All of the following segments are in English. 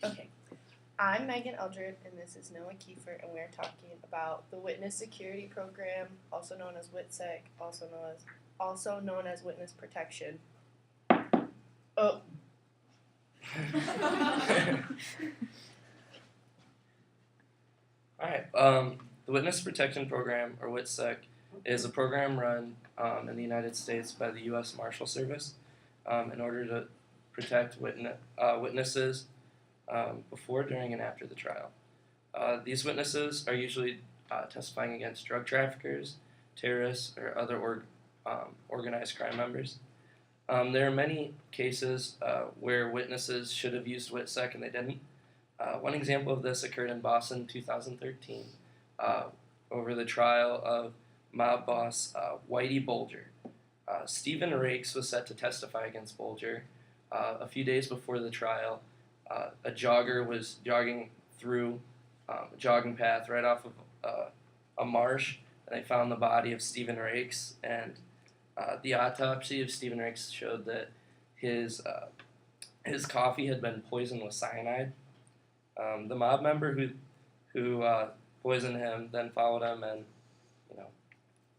Okay, I'm Megan Eldred, and this is Noah Kiefer, and we're talking about the Witness Security Program, also known as WITSEC, also known as Witness Protection. Oh. All right. The Witness Protection Program, or WITSEC, is a program run in the United States by the U.S. Marshal Service in order to protect witnesses before, during, and after the trial. These witnesses are usually testifying against drug traffickers, terrorists, or other organized crime members. There are many cases where witnesses should have used WITSEC and they didn't. One example of this occurred in Boston in 2013 over the trial of mob boss Whitey Bulger. Stephen Rakes was set to testify against Bulger. A few days before the trial, a jogger was jogging through a jogging path right off of a marsh, and they found the body of Stephen Rakes. And the autopsy of Stephen Rakes showed that his coffee had been poisoned with cyanide. The mob member who poisoned him then followed him and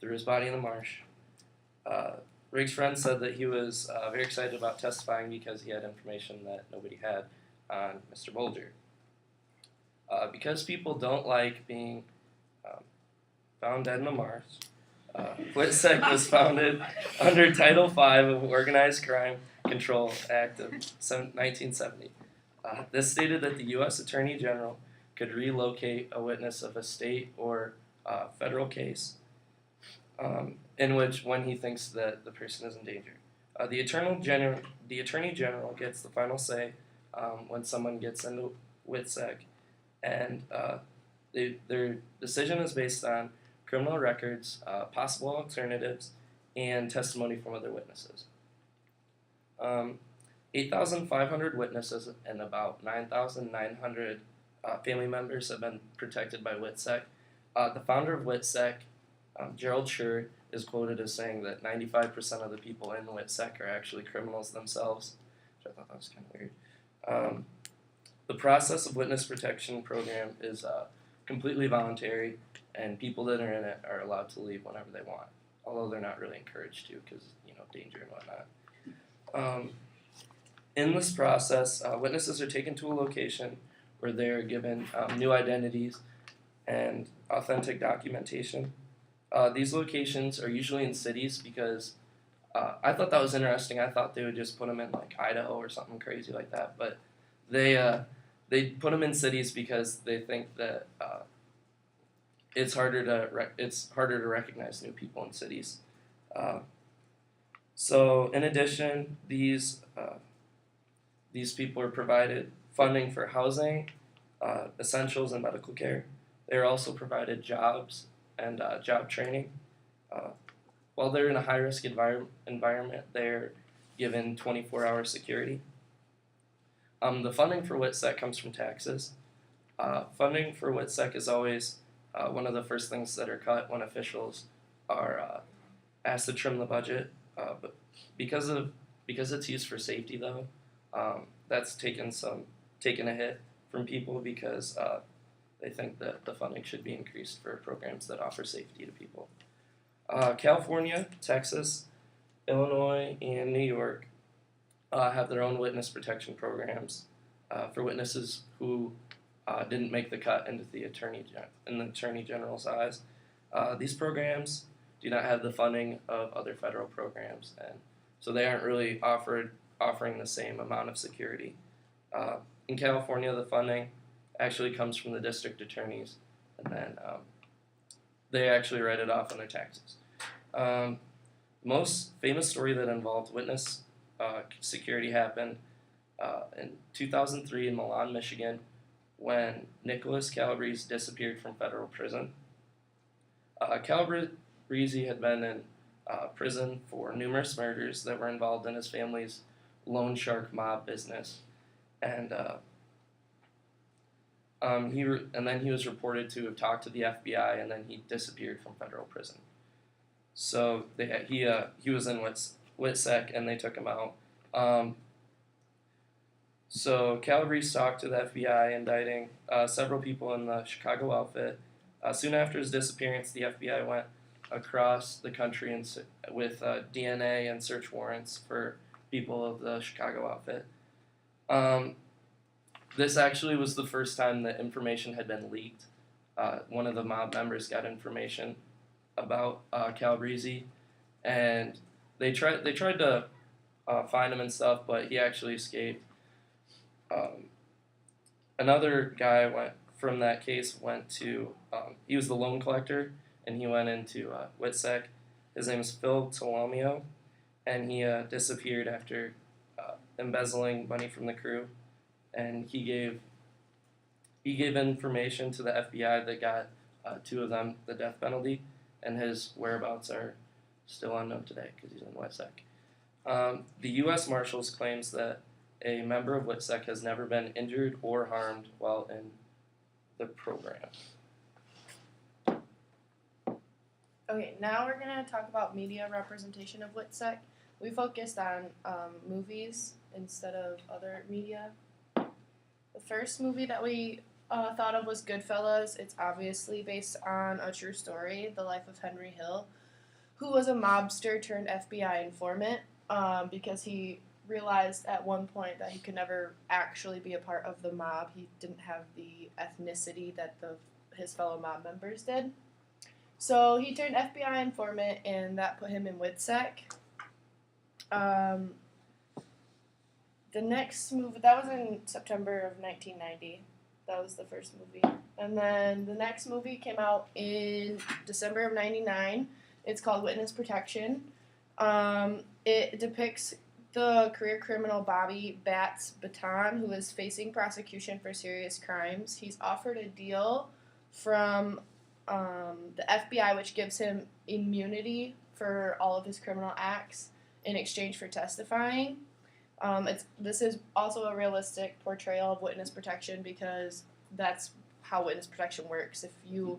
threw his body in the marsh. Riggs' friend said that he was very excited about testifying because he had information that nobody had on Mr. Bulger. Because people don't like being found dead in the marsh, WITSEC was founded under Title V of Organized Crime Control Act of 1970. This stated that the U.S. Attorney General could relocate a witness of a state or federal case in which when he thinks that the person is in danger. The Attorney General gets the final say when someone gets into WITSEC, and their decision is based on criminal records, possible alternatives, and testimony from other witnesses. 8,500 witnesses and about 9,900 family members have been protected by WITSEC. The founder of WITSEC, Gerald Schur, is quoted as saying that 95% of the people in WITSEC are actually criminals themselves, which I thought that was kind of weird. The process of witness protection program is completely voluntary, and people that are in it are allowed to leave whenever they want, although they're not really encouraged to because, danger and whatnot. In this process, witnesses are taken to a location where they're given new identities and authentic documentation. These locations are usually in cities because I thought that was interesting. I thought they would just put them in like Idaho or something crazy like that, but they put them in cities because they think that it's harder to recognize new people in cities. So in addition, these people are provided funding for housing, essentials, and medical care. They are also provided jobs and job training. While they're in a high-risk environment, they're given 24-hour security. The funding for WITSEC comes from taxes. Funding for WITSEC is always one of the first things that are cut when officials are asked to trim the budget. But because it's used for safety, though, that's taken a hit from people because they think that the funding should be increased for programs that offer safety to people. California, Texas, Illinois, and New York have their own witness protection programs for witnesses who didn't make the cut into the Attorney General's eyes. These programs do not have the funding of other federal programs, and so they aren't really offering the same amount of security. In California, the funding actually comes from the district attorneys, and then they actually write it off on their taxes. Most famous story that involved witness security happened in 2003 in Milan, Michigan, when Nicholas Calabrese disappeared from federal prison. Calabrese had been in prison for numerous murders that were involved in his family's loan shark mob business, and then he was reported to have talked to the FBI, and then he disappeared from federal prison. So he was in WITSEC, and they took him out. So Calabrese talked to the FBI, indicting several people in the Chicago outfit. Soon after his disappearance, the FBI went across the country with DNA and search warrants for people of the Chicago outfit. Um, this actually was the first time that information had been leaked. One of the mob members got information about Calabrese, and they tried to find him and stuff, but he actually escaped. Um, Another guy from that case went to he was the loan collector, and he went into WITSEC. His name is Phil Tolomeo, and he disappeared after embezzling money from the crew, and he gave information to the FBI that got two of them the death penalty, and his whereabouts are still unknown today because he's in WITSEC. The U.S. Marshals claims that a member of WITSEC has never been injured or harmed while in the program. Okay, now we're going to talk about media representation of WITSEC. We focused on movies instead of other media. The first movie that we thought of was Goodfellas. It's obviously based on a true story, the life of Henry Hill, who was a mobster turned FBI informant because he realized at one point that he could never actually be a part of the mob. He didn't have the ethnicity that his fellow mob members did. So he turned FBI informant, and that put him in WITSEC. The next movie, that was in September of 1990. That was the first movie. And then the next movie came out in December of 99. It's called Witness Protection. It depicts the career criminal Bobby Bats Baton, who is facing prosecution for serious crimes. He's offered a deal from the FBI, which gives him immunity for all of his criminal acts in exchange for testifying. This is also a realistic portrayal of witness protection because that's how witness protection works. If you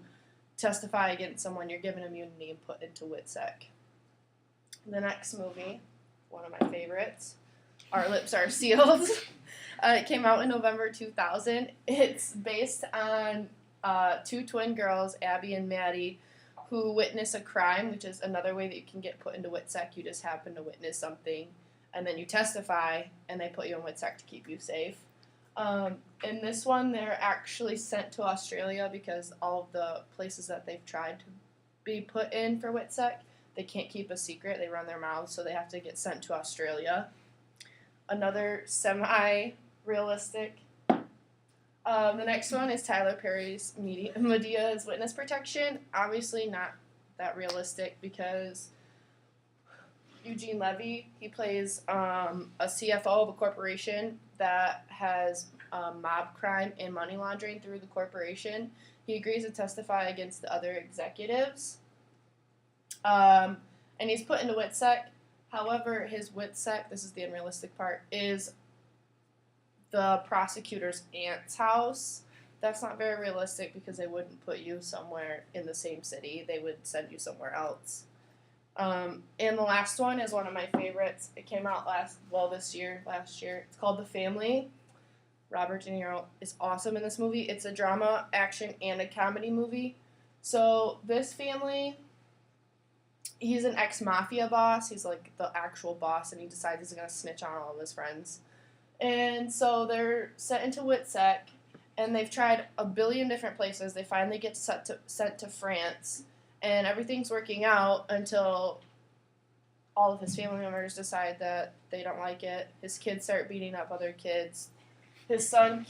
testify against someone, you're given immunity and put into WITSEC. The next movie, one of my favorites, Our Lips Are Sealed. It came out in November 2000. It's based on two twin girls, Abby and Maddie, who witness a crime, which is another way that you can get put into WITSEC. You just happen to witness something, and then you testify, and they put you in WITSEC to keep you safe. In this one, they're actually sent to Australia because all of the places that they've tried to be put in for WITSEC, they can't keep a secret. They run their mouths, so they have to get sent to Australia. Another semi-realistic. The next one is Tyler Perry's Medea's Witness Protection. Obviously not that realistic because Eugene Levy, he plays a CFO of a corporation that has mob crime and money laundering through the corporation. He agrees to testify against the other executives. And he's put into WITSEC. However, his WITSEC, this is the unrealistic part, is the prosecutor's aunt's house. That's not very realistic because they wouldn't put you somewhere in the same city. They would send you somewhere else. And the last one is one of my favorites. It came out last year. It's called The Family. Robert De Niro is awesome in this movie. It's a drama, action, and a comedy movie. So this family, he's an ex-mafia boss. He's like the actual boss, and he decides he's going to snitch on all of his friends. And so they're sent into WITSEC, and they've tried a billion different places. They finally get sent to France, and everything's working out until all of his family members decide that they don't like it. His kids start beating up other kids. His son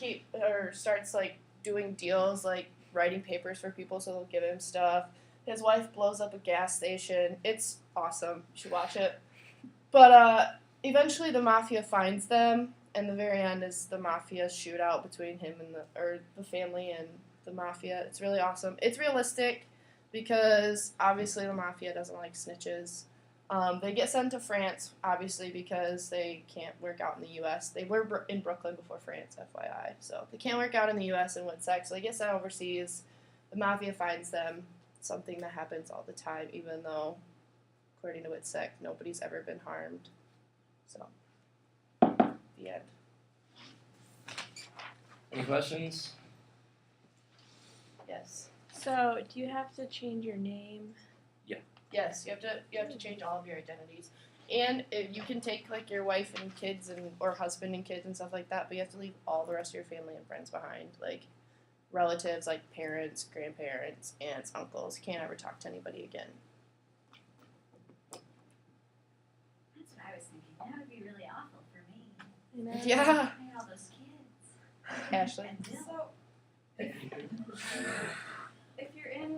starts like doing deals, like writing papers for people so they'll give him stuff. His wife blows up a gas station. It's awesome. You should watch it. But eventually the mafia finds them, and the very end is the mafia shootout between him and the family and the mafia. It's really awesome. It's realistic because obviously the mafia doesn't like snitches. They get sent to France, obviously, because they can't work out in the U.S. They were in Brooklyn before France, FYI. So they can't work out in the U.S. and WITSEC, so they get sent overseas. The mafia finds them. Something that happens all the time, even though, according to WITSEC, nobody's ever been harmed. So, the end. Any questions? Yes. So, do you have to change your name? Yes, you have to change all of your identities, and you can take like your wife and kids and or husband and kids and stuff like that, but you have to leave all the rest of your family and friends behind, like relatives, like parents, grandparents, aunts, uncles. You can't ever talk to anybody again. That's what I was thinking. That would be really awful for me. You know? Yeah, I had all those kids. Ashley. And Bill. So, if you're in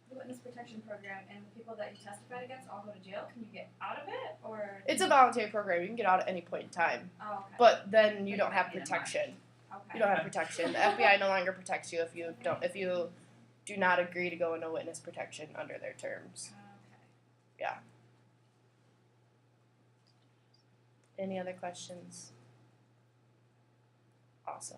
the witness protection program and the people that you testified against all go to jail, can you get out of it, or? It's a voluntary program. You can get out at any point in time, Oh, okay. but then you But don't you have might need a protection. Okay. You don't have protection. The FBI no longer protects you if you do not agree to go into witness protection under their terms. Okay. Any other questions? Awesome.